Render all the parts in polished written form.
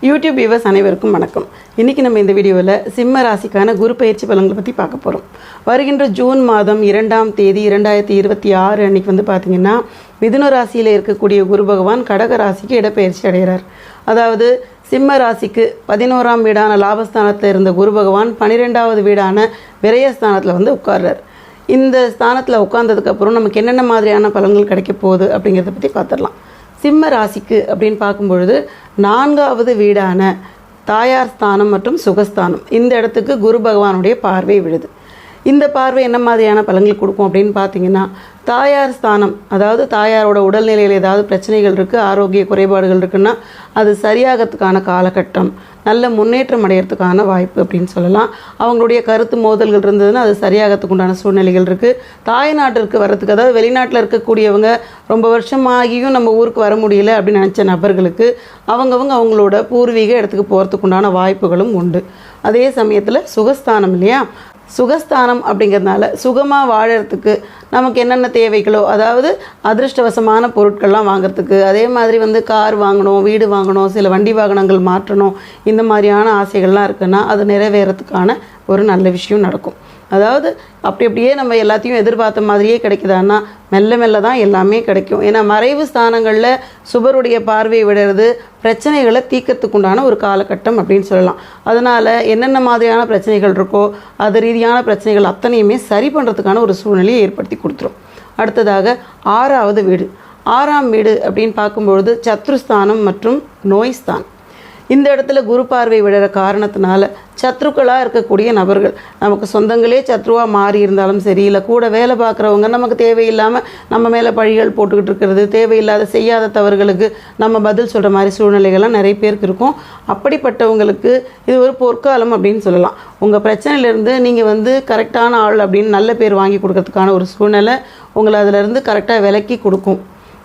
YouTube viewers அனைவருக்கும் வணக்கம். இன்றைக்கி நம்ம இந்த வீடியோவில் சிம்ம ராசிக்கான குரு பயிற்சி பலன்களை பற்றி பார்க்க போகிறோம். வருகின்ற ஜூன் மாதம் 2ஆம் தேதி 2026 அன்றைக்கி பார்த்திங்கன்னா மிதுன ராசியில் இருக்கக்கூடிய குரு பகவான் கடக ராசிக்கு இடப்பெயர்ச்சி அடைகிறார். அதாவது சிம்ம ராசிக்கு 11ஆம் வீடான லாபஸ்தானத்தில் இருந்த குரு பகவான் 12ஆவது வீடான விரயஸ்தானத்தில் உட்கார்றார். இந்த ஸ்தானத்தில் உட்கார்ந்ததுக்கப்புறம் நமக்கு என்னென்ன மாதிரியான பலன்கள் கிடைக்க போகுது அப்படிங்கிறத பற்றி பார்த்துடலாம். சிம்ம ராசிக்கு அப்படின்னு பார்க்கும்பொழுது 4ஆவது வீடான தாயார் ஸ்தானம் மற்றும் சுகஸ்தானம் இந்த இடத்துக்கு குரு பகவானுடைய பார்வை விழுது. இந்த பார்வை என்ன மாதிரியான பலன்கள் கொடுக்கும் அப்படின்னு பார்த்தீங்கன்னா, தாயார் ஸ்தானம், அதாவது தாயாரோட உடல்நிலையில் ஏதாவது பிரச்சனைகள் இருக்குது, ஆரோக்கிய குறைபாடுகள் இருக்குன்னா அது சரியாகிறதுக்கான காலகட்டம், நல்ல முன்னேற்றம் அடையிறதுக்கான வாய்ப்பு அப்படின்னு சொல்லலாம். அவங்களுடைய கருத்து மோதல்கள் இருந்ததுன்னா அது சரியாகிறதுக்கு உண்டான சூழ்நிலைகள் இருக்குது. தாய் நாட்டிற்கு வர்றதுக்கு, அதாவது வெளிநாட்டில் இருக்கக்கூடியவங்க ரொம்ப வருஷமாகியும் நம்ம ஊருக்கு வர முடியல அப்படின்னு நினச்ச நபர்களுக்கு அவங்களோட பூர்வீக இடத்துக்கு போகிறதுக்கு உண்டான வாய்ப்புகளும் உண்டு. அதே சமயத்தில் சுகஸ்தானம் இல்லையா, சுகஸ்தானம் அப்படிங்கிறதுனால சுகமாக வாழறதுக்கு நமக்கு என்னென்ன தேவைகளோ, அதாவது அதிர்ஷ்டவசமான பொருட்கள்லாம் வாங்கிறதுக்கு, அதே மாதிரி கார் வாங்கணும், வீடு வாங்கணும், சில வண்டி வாகனங்கள் மாற்றணும், இந்த மாதிரியான ஆசைகள்லாம் இருக்குன்னா அது நிறைவேறத்துக்கான ஒரு நல்ல விஷயம் நடக்கும். அதாவது அப்படியே நம்ம எல்லாத்தையும் எதிர்பார்த்த மாதிரியே கிடைக்குதான்னா மெல்ல மெல்ல தான் எல்லாமே கிடைக்கும். ஏன்னா மறைவு ஸ்தானங்களில் சுபருடைய பார்வையை விடுறது பிரச்சனைகளை தீர்க்கறதுக்கு உண்டான ஒரு காலகட்டம் அப்படின்னு சொல்லலாம். அதனால் என்னென்ன மாதிரியான பிரச்சனைகள் இருக்கோ அது ரீதியான பிரச்சனைகள் அத்தனையுமே சரி பண்ணுறதுக்கான ஒரு சூழ்நிலையை ஏற்படுத்தி கொடுத்துரும். அடுத்ததாக 6ஆவது வீடு. 6ஆம் வீடு அப்படின்னு பார்க்கும்பொழுது சத்ருஸ்தானம் மற்றும் நோய் ஸ்தானம். இந்த இடத்துல குரு பார்வை விடுற காரணத்தினால சத்ருக்களாக இருக்கக்கூடிய நபர்கள், நமக்கு சொந்தங்களே சத்ருவாக மாறி இருந்தாலும் சரி, இல்லை கூட வேலை பார்க்குறவங்க நமக்கு தேவையில்லாமல் நம்ம மேலே பழிகள் போட்டுக்கிட்டு இருக்கிறது, தேவையில்லாத செய்யாத தவறுகளுக்கு நம்ம பதில் சொல்கிற மாதிரி சூழ்நிலைகள்லாம் நிறைய பேருக்கு இருக்கும். அப்படிப்பட்டவங்களுக்கு இது ஒரு பொற்காலம் அப்படின்னு சொல்லலாம். உங்கள் பிரச்சனையிலேருந்து நீங்கள் கரெக்டான ஆள் அப்படின்னு நல்ல பேர் வாங்கி கொடுக்கறதுக்கான ஒரு சூழ்நிலை உங்களை அதிலேருந்து கரெக்டாக விலக்கி கொடுக்கும்.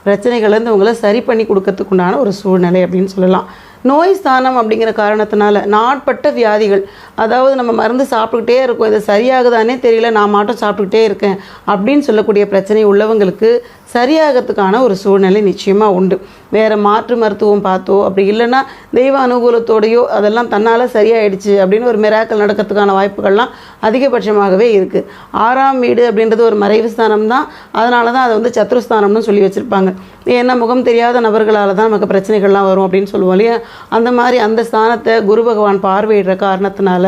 பிரச்சனைகள்லேருந்து உங்களை சரி பண்ணி கொடுக்கறதுக்கு உண்டான ஒரு சூழ்நிலை அப்படின்னு சொல்லலாம். நோய் ஸ்தானம் அப்படிங்கிற காரணத்தினால நாட்பட்ட வியாதிகள், அதாவது நம்ம மருந்து சாப்பிட்டுக்கிட்டே இருக்கோம், இது சரியாகுதானே தெரியல, நான் மாட்டம் சாப்பிட்டுக்கிட்டே இருக்கேன் அப்படின்னு சொல்லக்கூடிய பிரச்சனை உள்ளவங்களுக்கு சரியாகிறதுக்கான ஒரு சூழ்நிலை நிச்சயமாக உண்டு. வேறு மாற்று மருத்துவம் பார்த்தோ, அப்படி இல்லைன்னா தெய்வ அனுகூலத்தோடையோ அதெல்லாம் தன்னால் சரியாயிடுச்சு அப்படின்னு ஒரு மிராக்கள் நடக்கிறதுக்கான வாய்ப்புகள்லாம் அதிகபட்சமாகவே இருக்குது. 6ஆம் வீடு அப்படின்றது ஒரு மறைவு ஸ்தானம் தான். அதனால தான் அதை சத்ருஸ்தானம்னு சொல்லி வச்சுருப்பாங்க. ஏன்னா முகம் தெரியாத நபர்களால் தான் நமக்கு பிரச்சனைகள்லாம் வரும் அப்படின்னு சொல்லுவோம் இல்லையா. அந்த மாதிரி அந்த ஸ்தானத்தை குரு பகவான் பார்வையிடுற காரணத்தினால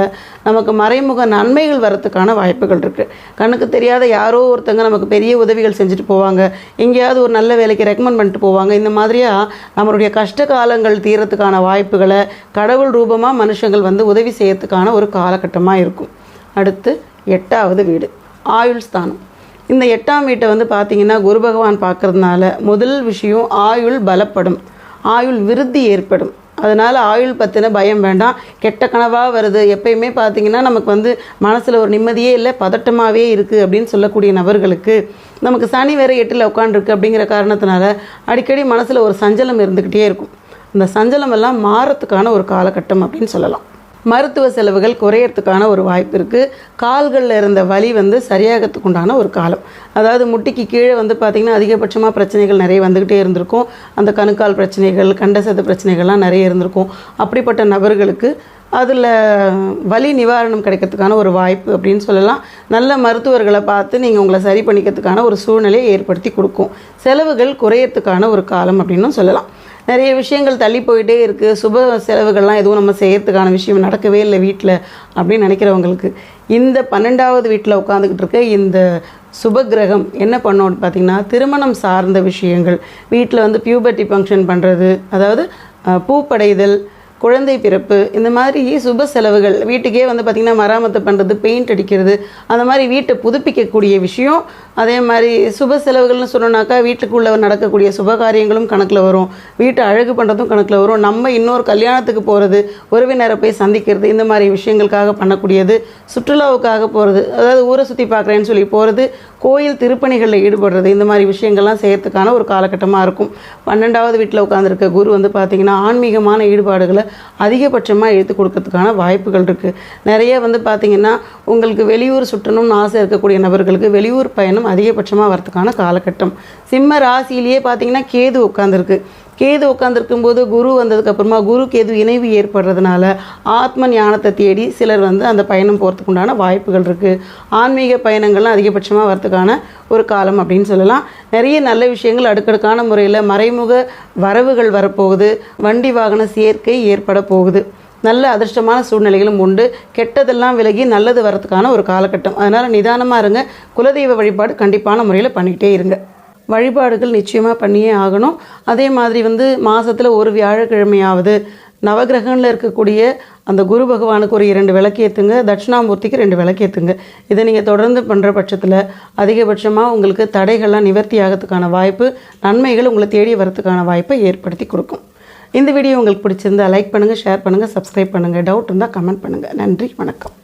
நமக்கு மறைமுக நன்மைகள் வரத்துக்கான வாய்ப்புகள் இருக்குது. கண்ணுக்கு தெரியாத யாரோ ஒருத்தங்க நமக்கு பெரிய உதவிகள் செஞ்சுட்டு போவாங்க, எங்கேயாவது ஒரு நல்ல வேலைக்கு ரெக்கமெண்ட் பண்ணிட்டு போவாங்க. இந்த மாதிரியாக நம்மளுடைய கஷ்ட காலங்கள் தீரத்துக்கான வாய்ப்புகளை கடவுள் ரூபமாக மனுஷங்கள் உதவி செய்யறதுக்கான ஒரு காலகட்டமாக இருக்கும். அடுத்து 8ஆவது வீடு ஆயுள் ஸ்தானம். இந்த 8ஆம் வீட்டை பார்த்திங்கன்னா குரு பகவான் பார்க்கறதுனால முதல் விஷயம் ஆயுள் பலப்படும், ஆயுள் விருத்தி ஏற்படும். அதனால் ஆயுள் பற்றின பயம் வேண்டாம். கெட்ட கனவாக வருது, எப்பயுமே பார்த்திங்கன்னா நமக்கு மனசில் ஒரு நிம்மதியே இல்லை, பதட்டமாகவே இருக்குது அப்படின்னு சொல்லக்கூடிய நபர்களுக்கு நமக்கு சனி வேறு 8ல் உட்காண்டிருக்கு அப்படிங்கிற காரணத்தினால அடிக்கடி மனசில் ஒரு சஞ்சலம் இருந்துக்கிட்டே இருக்கும். அந்த சஞ்சலம் எல்லாம் மாறத்துக்கான ஒரு காலகட்டம் அப்படின்னு சொல்லலாம். மருத்துவ செலவுகள் குறையறதுக்கான ஒரு வாய்ப்பு இருக்குது. கால்களில் இருந்த வலி சரியாகிறதுக்கு உண்டான ஒரு காலம். அதாவது முட்டிக்கு கீழே பார்த்திங்கன்னா அதிகபட்சமாக பிரச்சனைகள் நிறைய வந்துக்கிட்டே இருந்திருக்கும். அந்த கணுக்கால் பிரச்சனைகள், கண்டசத பிரச்சனைகள்லாம் நிறைய இருந்திருக்கும். அப்படிப்பட்ட நபர்களுக்கு அதில் வலி நிவாரணம் கிடைக்கிறதுக்கான ஒரு வாய்ப்பு அப்படின்னு சொல்லலாம். நல்ல மருத்துவர்களை பார்த்து நீங்கள் உங்களை சரி பண்ணிக்கிறதுக்கான ஒரு சூழ்நிலையை ஏற்படுத்தி கொடுக்கும். செலவுகள் குறையறதுக்கான ஒரு காலம் அப்படின்னு சொல்லலாம். நிறைய விஷயங்கள் தள்ளி போயிட்டே இருக்குது, சுப செலவுகள்லாம் எதுவும் நம்ம செய்யறதுக்கான விஷயம் நடக்கவே இல்லை வீட்டில் அப்படின்னு நினைக்கிறவங்களுக்கு இந்த 12ஆவது வீட்டில் உட்காந்துக்கிட்டு இருக்க இந்த சுப கிரகம் என்ன பண்ணோன்னு பார்த்திங்கன்னா, திருமணம் சார்ந்த விஷயங்கள், வீட்டில் பியூபர்ட்டி ஃபங்க்ஷன் பண்ணுறது, அதாவது பூப்படைதல், குழந்தை பிறப்பு, இந்த மாதிரி சுப செலவுகள், வீட்டுக்கே பார்த்திங்கன்னா மராமத்து பண்ணுறது, பெயிண்ட் அடிக்கிறது, அந்த மாதிரி வீட்டை புதுப்பிக்கக்கூடிய விஷயம். அதே மாதிரி சுப செலவுகள்னு சொன்னோன்னாக்கா வீட்டுக்குள்ளே நடக்கக்கூடிய சுப காரியங்களும் கணக்கில் வரும், வீட்டை அழகு பண்ணுறதும் கணக்கில் வரும், நம்ம இன்னொரு கல்யாணத்துக்கு போகிறது, உறவினரை போய் சந்திக்கிறது, இந்த மாதிரி விஷயங்களுக்காக பண்ணக்கூடியது, சுற்றுலாவுக்காக போகிறது, அதாவது ஊரை சுற்றி பார்க்குறேன்னு சொல்லி போகிறது, கோயில் திருப்பணிகளில் ஈடுபடுறது, இந்த மாதிரி விஷயங்கள்லாம் செய்யறதுக்கான ஒரு காலகட்டமாக இருக்கும். 12ஆவது வீட்டில் உட்காந்துருக்க குரு பார்த்திங்கன்னா ஆன்மீகமான ஈடுபாடுகளை அதிகபட்சமாக எடுத்து கொடுக்கறதுக்கான வாய்ப்புகள் இருக்குது. நிறைய பார்த்திங்கன்னா உங்களுக்கு வெளியூர் சுற்றணும்னு ஆசை இருக்கக்கூடிய நபர்களுக்கு வெளியூர் பயணம் அதிகபட்சமாக வரதுக்கான காலகட்டம். சிம்ம ராசியிலேயே பார்த்திங்கன்னா கேது உட்காந்துருக்கு. கேது உட்காந்துருக்கும் போது குரு வந்ததுக்கப்புறமா குரு கேது இணைவு ஏற்படுறதுனால ஆத்ம ஞானத்தை தேடி சிலர் வந்து அந்த பயணம் போகிறதுக்கு உண்டான வாய்ப்புகள் இருக்குது. ஆன்மீக பயணங்கள்லாம் அதிகபட்சமாக வரதுக்கான ஒரு காலம் அப்படின்னு சொல்லலாம். நிறைய நல்ல விஷயங்கள் அடுக்கடுக்கான முறையில் மறைமுக வரவுகள் வரப்போகுது. வண்டி வாகன சேர்க்கை ஏற்பட போகுது. நல்ல அதிர்ஷ்டமான சூழ்நிலைகளும் உண்டு. கெட்டதெல்லாம் விலகி நல்லது வரதுக்கான ஒரு காலகட்டம். அதனால் நிதானமாக இருங்க. குலதெய்வ வழிபாடு கண்டிப்பான முறையில் பண்ணிக்கிட்டே இருங்க. வழிபாடுகள் நிச்சயமாக பண்ணியே ஆகணும். அதே மாதிரி வந்து மாதத்தில் ஒரு வியாழக்கிழமையாவது நவகிரகங்களில் இருக்கக்கூடிய அந்த குரு பகவானுக்கு ஒரு 2 விளக்கேற்றுங்க. தட்சிணாமூர்த்திக்கு 2 விளக்கேற்றுங்க. இதை நீங்கள் தொடர்ந்து பண்ணுற பட்சத்தில் அதிகபட்சமாக உங்களுக்கு தடைகள்லாம் நிவர்த்தி ஆகிறதுக்கான வாய்ப்பு, நன்மைகள் உங்களை தேடி வரதுக்கான வாய்ப்பை ஏற்படுத்தி கொடுக்கும். இந்த வீடியோ உங்களுக்கு பிடிச்சிருந்தா லைக் பண்ணுங்கள், ஷேர் பண்ணுங்கள், சப்ஸ்கிரைப் பண்ணுங்கள். டவுட் இருந்தால் கமெண்ட் பண்ணுங்கள். நன்றி, வணக்கம்.